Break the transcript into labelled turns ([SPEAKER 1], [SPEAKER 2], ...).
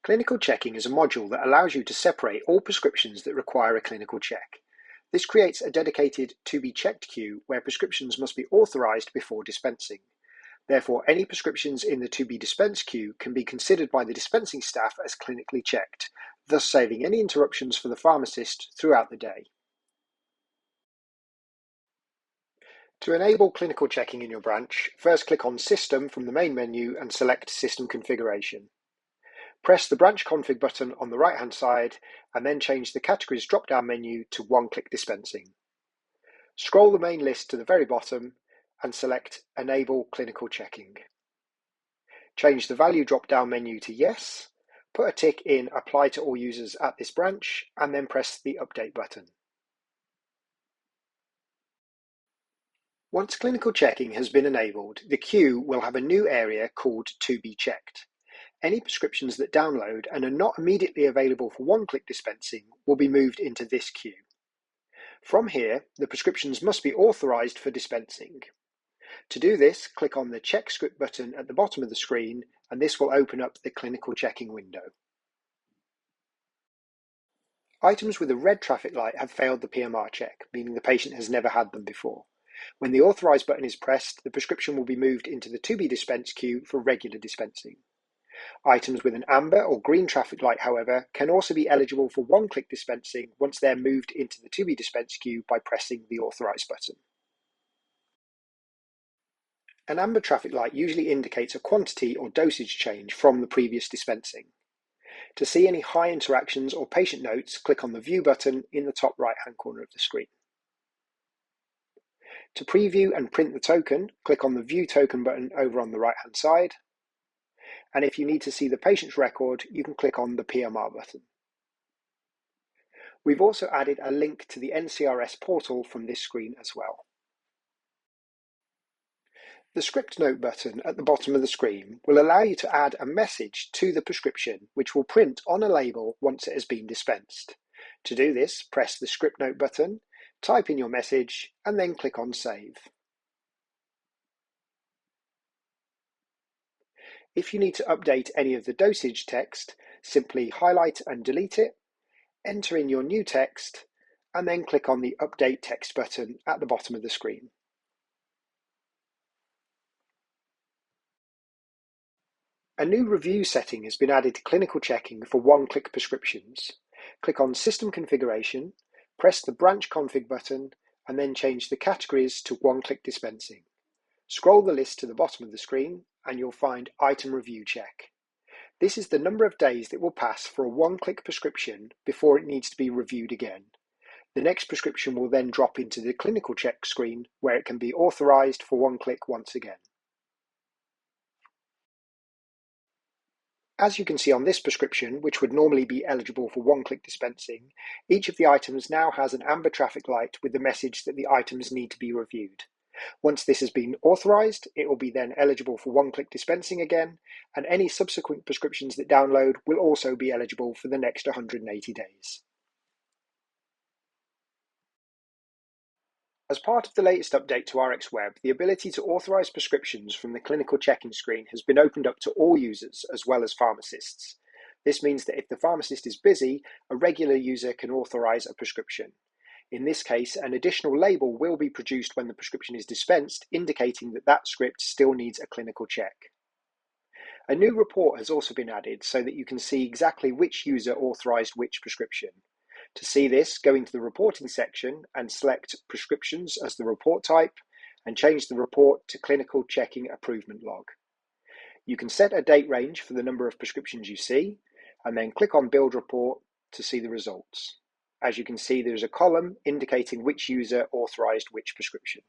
[SPEAKER 1] Clinical checking is a module that allows you to separate all prescriptions that require a clinical check. This creates a dedicated To Be Checked queue where prescriptions must be authorised before dispensing. Therefore, any prescriptions in the To Be Dispensed queue can be considered by the dispensing staff as clinically checked, thus saving any interruptions for the pharmacist throughout the day. To enable clinical checking in your branch, first click on System from the main menu and select System Configuration. Press the Branch Config button on the right-hand side and then change the Categories drop-down menu to one-click dispensing. Scroll the main list to the very bottom and select Enable Clinical Checking. Change the Value drop-down menu to Yes, put a tick in Apply to all users at this branch, and then press the Update button. Once clinical checking has been enabled, the queue will have a new area called To Be Checked. Any prescriptions that download and are not immediately available for one-click dispensing will be moved into this queue. From here, the prescriptions must be authorised for dispensing. To do this, click on the Check Script button at the bottom of the screen, and this will open up the clinical checking window. Items with a red traffic light have failed the PMR check, meaning the patient has never had them before. When the Authorised button is pressed, the prescription will be moved into the To Be Dispensed queue for regular dispensing. Items with an amber or green traffic light, however, can also be eligible for one-click dispensing once they're moved into the To Be Dispensed queue by pressing the Authorised button. An amber traffic light usually indicates a quantity or dosage change from the previous dispensing. To see any high interactions or patient notes, click on the View button in the top right-hand corner of the screen. To preview and print the token, click on the View Token button over on the right-hand side. And if you need to see the patient's record, you can click on the PMR button. We've also added a link to the NCRS portal from this screen as well. The Script Note button at the bottom of the screen will allow you to add a message to the prescription, which will print on a label once it has been dispensed. To do this, press the Script Note button, type in your message, and then click on Save. If you need to update any of the dosage text, simply highlight and delete it, enter in your new text, and then click on the Update Text button at the bottom of the screen. A new review setting has been added to clinical checking for one-click prescriptions. Click on System Configuration, press the Branch Config button, and then change the categories to one-click dispensing. Scroll the list to the bottom of the screen, and you'll find Item Review Check. This is the number of days that will pass for a one-click prescription before it needs to be reviewed again. The next prescription will then drop into the clinical check screen, where it can be authorised for one click once again. As you can see on this prescription, which would normally be eligible for one-click dispensing, each of the items now has an amber traffic light with the message that the items need to be reviewed. Once this has been authorised, it will be then eligible for one-click dispensing again, and any subsequent prescriptions that download will also be eligible for the next 180 days. As part of the latest update to RxWeb, the ability to authorise prescriptions from the clinical checking screen has been opened up to all users as well as pharmacists. This means that if the pharmacist is busy, a regular user can authorise a prescription. In this case, an additional label will be produced when the prescription is dispensed, indicating that that script still needs a clinical check. A new report has also been added so that you can see exactly which user authorised which prescription. To see this, go into the reporting section and select prescriptions as the report type and change the report to clinical checking approvement log. You can set a date range for the number of prescriptions you see and then click on build report to see the results. As you can see, there's a column indicating which user authorised which prescription.